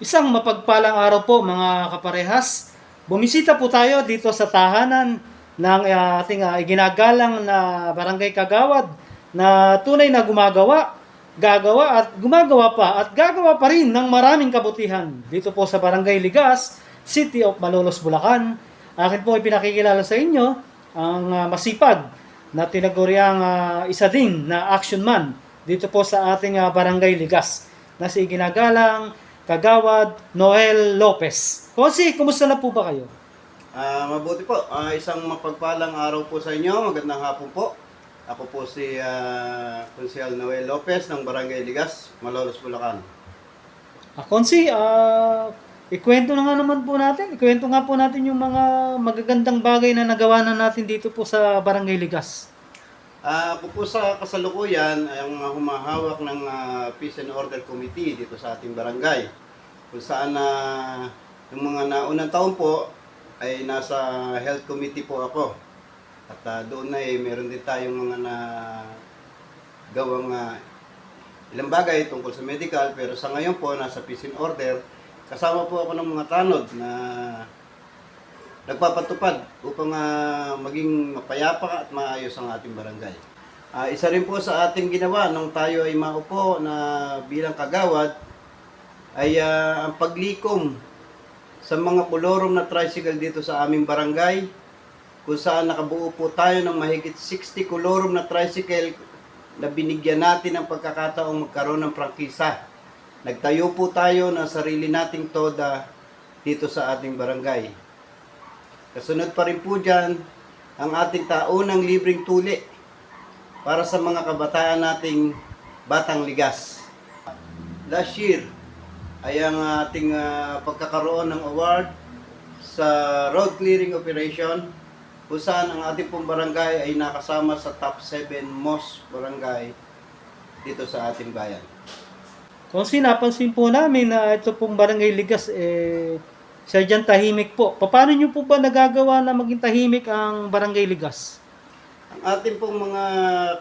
Isang mapagpalang araw po mga kaparehas. Bumisita po tayo dito sa tahanan ng ating iginagalang na Barangay Kagawad na tunay na gagawa at gumagawa pa at gagawa pa rin ng maraming kabutihan dito po sa Barangay Ligas, City of Malolos, Bulacan. Akin po ipinakikilala sa inyo ang masipag na tinaguriang isa din na action man dito po sa ating Barangay Ligas na si iginagalang Kagawad Noel Lopez. Konsi, kumusta na po ba kayo? Mabuti po. Isang mapagpalang araw po sa inyo. Magandang hapon po. Ako po si Konsehal Noel Lopez ng Barangay Ligas, Malolos, Bulacan. Konsi, ikwento na nga naman po natin. Ikwento nga po natin yung mga magagandang bagay na nagawa na natin dito po sa Barangay Ligas. Ako po sa kasalukuyan ay ang humahawak ng Peace and Order Committee dito sa ating barangay. Kung saan yung mga naunang taon po ay nasa Health Committee po ako. At doon ay meron din tayong mga gawang ilang bagay tungkol sa medical. Pero sa ngayon po, nasa Peace and Order, kasama po ako ng mga tanod na nagpapatupad upang maging mapayapa at maayos ang ating barangay. Isa rin po sa ating ginawa nung tayo ay maupo na bilang kagawad ay ang paglikom sa mga kolorom na tricycle dito sa aming barangay, kung saan nakabuo po tayo ng mahigit 60 kolorom na tricycle na binigyan natin ng pagkakataong magkaroon ng prangkisa. Nagtayo po tayo ng sarili nating toda dito sa ating barangay. Kasunod pa rin po dyan ang ating taunang libreng tuli para sa mga kabataan nating Batang Ligas. Last year ay ang ating pagkakaroon ng award sa road clearing operation, kung saan ang ating pong barangay ay nakasama sa top 7 most barangay dito sa ating bayan. Konsi, napansin po namin na ito pong Barangay Ligas sadyang tahimik po. Paano nyo po ba nagagawa na maging tahimik ang Barangay Ligas? Ang ating pong mga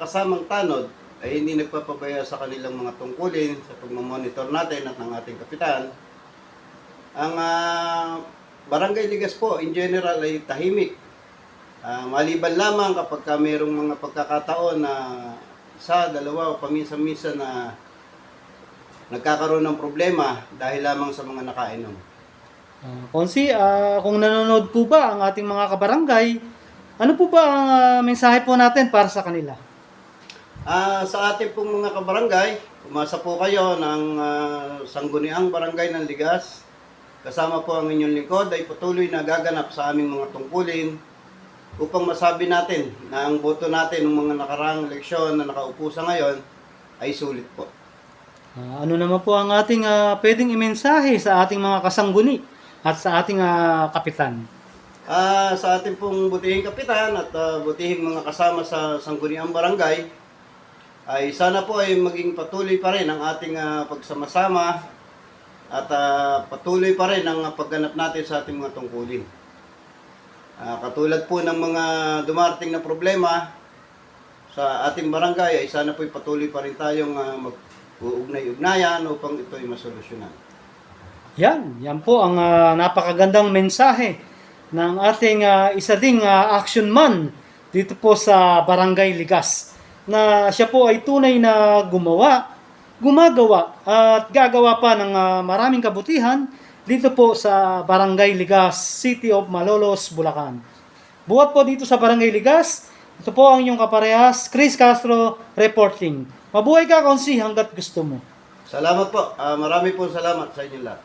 kasamang tanod ay hindi nagpapabaya sa kanilang mga tungkulin sa pagmamonitor natin at ng ating kapitan. Ang Barangay Ligas po in general ay tahimik. Maliban lamang kapag mayroong mga pagkakataon na isa, dalawa o paminsan-minsan na nagkakaroon ng problema dahil lamang sa mga nakainom. Konsi, kung nanonood po ba ang ating mga kabarangay, ano po ba ang mensahe po natin para sa kanila? Sa ating pong mga kabarangay, umasa po kayo ng Sangguniang Barangay ng Ligas. Kasama po ang inyong lingkod ay patuloy na gaganap sa aming mga tungkulin upang masabi natin na ang boto natin ng mga nakaraang eleksyon na nakaupo sa ngayon ay sulit po. Ano naman po ang ating pwedeng imensahe sa ating mga kasangguni at sa ating kapitan? Sa ating pong butihing kapitan at butihing mga kasama sa Sangguniang Barangay, ay sana po ay maging patuloy pa rin ang ating pagsama-sama at patuloy pa rin ang pagganap natin sa ating mga tungkulin. Katulad po ng mga dumarating na problema sa ating barangay, ay sana po ay patuloy pa rin tayong mag-uugnay-ugnayan upang ito ay masolusyonan. Yan po ang napakagandang mensahe ng ating isa ding action man dito po sa Barangay Ligas, na siya po ay tunay na gumagawa at gagawa pa ng maraming kabutihan dito po sa Barangay Ligas, City of Malolos, Bulacan. Buhat po dito sa Barangay Ligas, ito po ang inyong kaparehas, Chris Castro reporting. Mabuhay ka, Konsi, hanggat gusto mo. Salamat po. Marami po salamat sa inyo lahat.